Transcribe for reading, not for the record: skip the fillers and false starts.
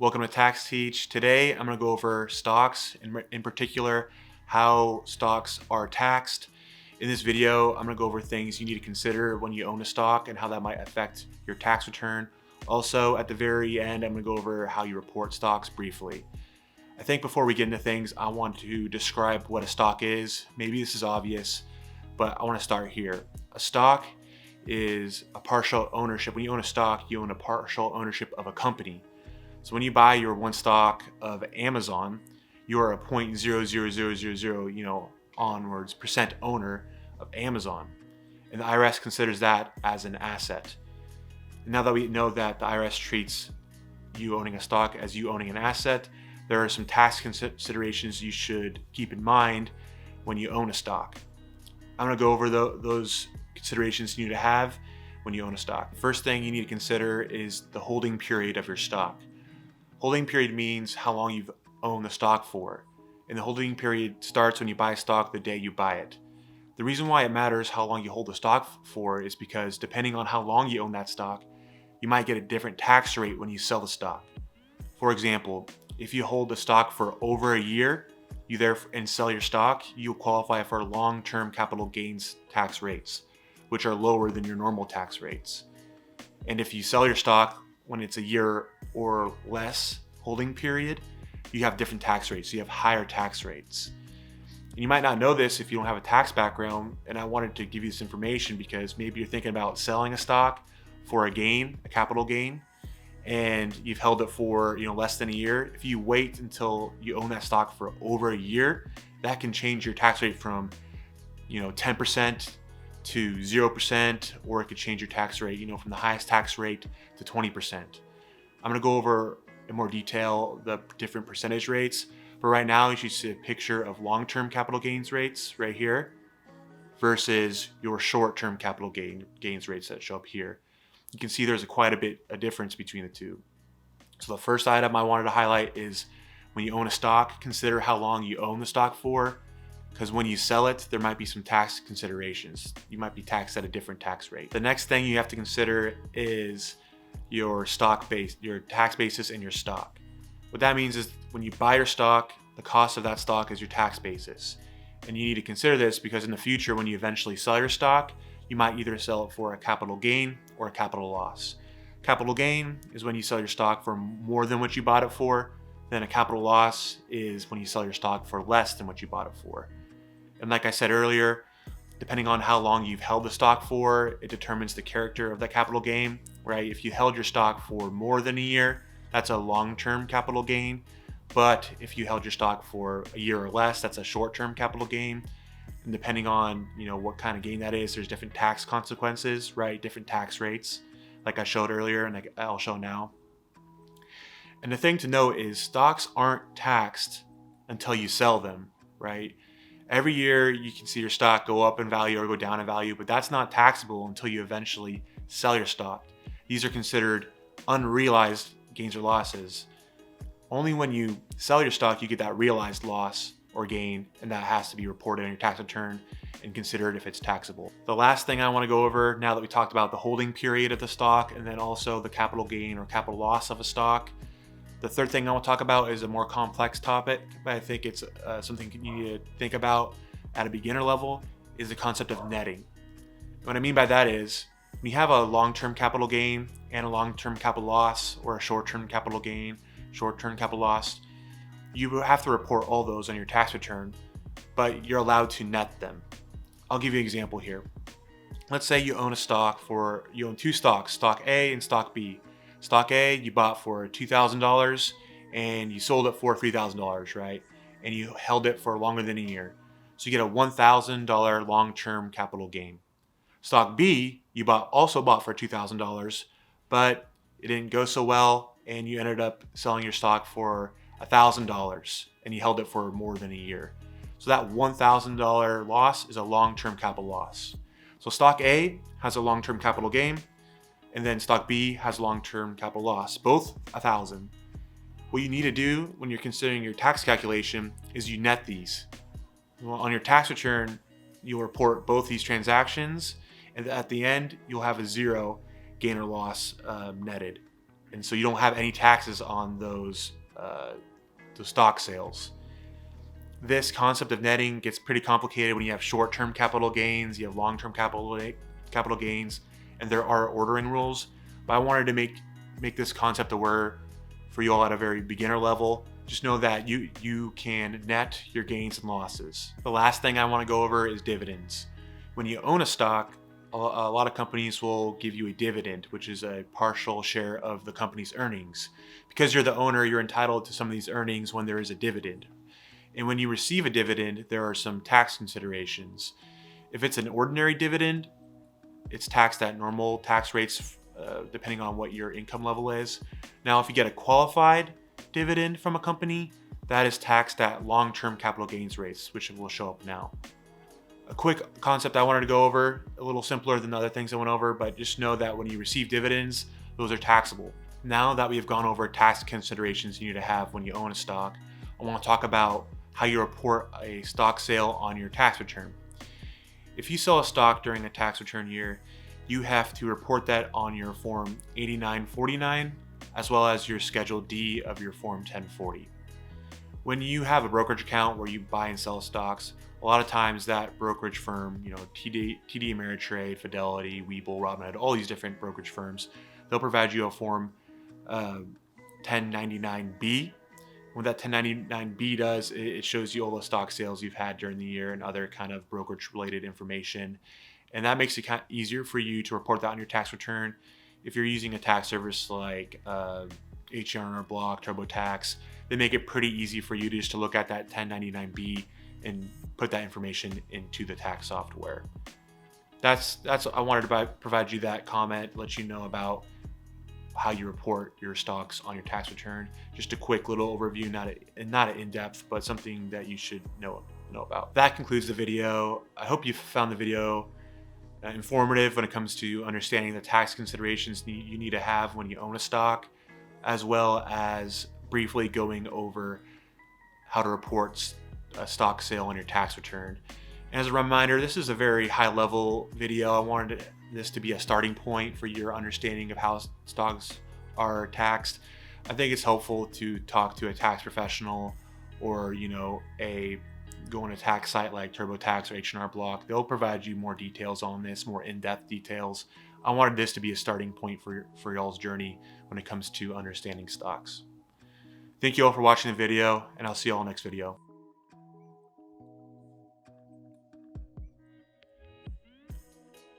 Welcome to Tax Teach. Today I'm going to go over stocks, in particular how stocks are taxed. In this video I'm going to go over things you need to consider when you own a stock and how that might affect your tax return. Also, at the very end I'm going to go over how you report stocks briefly. I think before we get into things, I want to describe what a stock is. Maybe this is obvious, but I want to start here. A stock is a partial ownership. When you own a stock, you own a partial ownership of a company. So when you buy your one stock of Amazon, you are a 0.00000, onwards percent owner of Amazon. And the IRS considers that as an asset. And now that we know that the IRS treats you owning a stock as you owning an asset, there are some tax considerations you should keep in mind when you own a stock. I'm going to go over those considerations you need to have when you own a stock. First thing you need to consider is the holding period of your stock. Holding period means how long you've owned the stock for. And the holding period starts when you buy a stock the day you buy it. The reason why it matters how long you hold the stock for is because depending on how long you own that stock, you might get a different tax rate when you sell the stock. For example, if you hold the stock for over a year, and sell your stock, you'll qualify for long-term capital gains tax rates, which are lower than your normal tax rates. And if you sell your stock when it's a year or less holding period, you have different tax rates. So you have higher tax rates. And you might not know this if you don't have a tax background, and I wanted to give you this information because maybe you're thinking about selling a stock for a gain, a capital gain, and you've held it for less than a year. If you wait until you own that stock for over a year, that can change your tax rate from 10% to 0%, or it could change your tax rate from the highest tax rate to 20%. I'm going to go over in more detail the different percentage rates, but right now you should see a picture of long-term capital gains rates right here versus your short-term capital gains rates that show up here. You can see there's quite a bit of difference between the two. So the first item I wanted to highlight is when you own a stock, consider how long you own the stock for, because when you sell it, there might be some tax considerations. You might be taxed at a different tax rate. The next thing you have to consider is your tax basis and your stock. What that means is when you buy your stock, the cost of that stock is your tax basis. And you need to consider this because in the future, when you eventually sell your stock, you might either sell it for a capital gain or a capital loss. Capital gain is when you sell your stock for more than what you bought it for. Then a capital loss is when you sell your stock for less than what you bought it for. And like I said earlier, depending on how long you've held the stock for, it determines the character of that capital gain, right? If you held your stock for more than a year, that's a long-term capital gain. But if you held your stock for a year or less, that's a short-term capital gain. And depending on what kind of gain that is, there's different tax consequences, right? Different tax rates, like I showed earlier and I'll show now. And the thing to note is stocks aren't taxed until you sell them, right? Every year you can see your stock go up in value or go down in value, but that's not taxable until you eventually sell your stock. These are considered unrealized gains or losses. Only when you sell your stock you get that realized loss or gain, and that has to be reported on your tax return and considered if it's taxable. The last thing I want to go over, now that we talked about the holding period of the stock and then also the capital gain or capital loss of a stock, the third thing I want to talk about is a more complex topic, but I think it's something you need to think about at a beginner level, is the concept of netting. What I mean by that is when you have a long-term capital gain and a long-term capital loss, or a short-term capital gain, short-term capital loss, you have to report all those on your tax return, but you're allowed to net them. I'll give you an example here. Let's say you own two stocks, stock A and stock B. Stock A you bought for $2,000 and you sold it for $3,000, right? And you held it for longer than a year. So you get a $1,000 long-term capital gain. Stock B you also bought for $2,000, but it didn't go so well and you ended up selling your stock for $1,000 and you held it for more than a year. So that $1,000 loss is a long-term capital loss. So stock A has a long-term capital gain, and then stock B has long-term capital loss, both 1,000. What you need to do when you're considering your tax calculation is you net these. Well, on your tax return, you'll report both these transactions, and at the end, you'll have a zero gain or loss netted. and so you don't have any taxes on those stock sales. This concept of netting gets pretty complicated when you have short-term capital gains, you have long-term capital gains, and there are ordering rules. But I wanted to make this concept aware for you all at a very beginner level. Just know that you can net your gains and losses. The last thing I want to go over is dividends. When you own a stock, a lot of companies will give you a dividend, which is a partial share of the company's earnings. Because you're the owner, you're entitled to some of these earnings when there is a dividend. And when you receive a dividend, there are some tax considerations. If it's an ordinary dividend, it's taxed at normal tax rates depending on what your income level is. Now, if you get a qualified dividend from a company, that is taxed at long-term capital gains rates, which will show up now. A quick concept I wanted to go over, a little simpler than the other things I went over, but just know that when you receive dividends, those are taxable. Now that we've gone over tax considerations you need to have when you own a stock, I want to talk about how you report a stock sale on your tax return. If you sell a stock during a tax return year, you have to report that on your Form 8949, as well as your Schedule D of your Form 1040. When you have a brokerage account where you buy and sell stocks, a lot of times that brokerage firm, TD Ameritrade, Fidelity, Webull, Robinhood, all these different brokerage firms, they'll provide you a Form 1099B. What that 1099B does, it shows you all the stock sales you've had during the year and other kind of brokerage related information. And that makes it kind of easier for you to report that on your tax return. If you're using a tax service like H&R Block, TurboTax, they make it pretty easy for you just to look at that 1099B and put that information into the tax software. That's I wanted to provide you that comment, let you know about how you report your stocks on your tax return. Just a quick little overview, not an in-depth, but something that you should know about. That concludes the video. I hope you found the video informative when it comes to understanding the tax considerations you need to have when you own a stock, as well as briefly going over how to report a stock sale on your tax return. And as a reminder, this is a very high-level video. I wanted this to be a starting point for your understanding of how stocks are taxed. I think it's helpful to talk to a tax professional or go on a tax site like TurboTax or H&R Block. They'll provide you more details on this, more in-depth details. I wanted this to be a starting point for y'all's journey when it comes to understanding stocks. Thank you all for watching the video, and I'll see you all next video.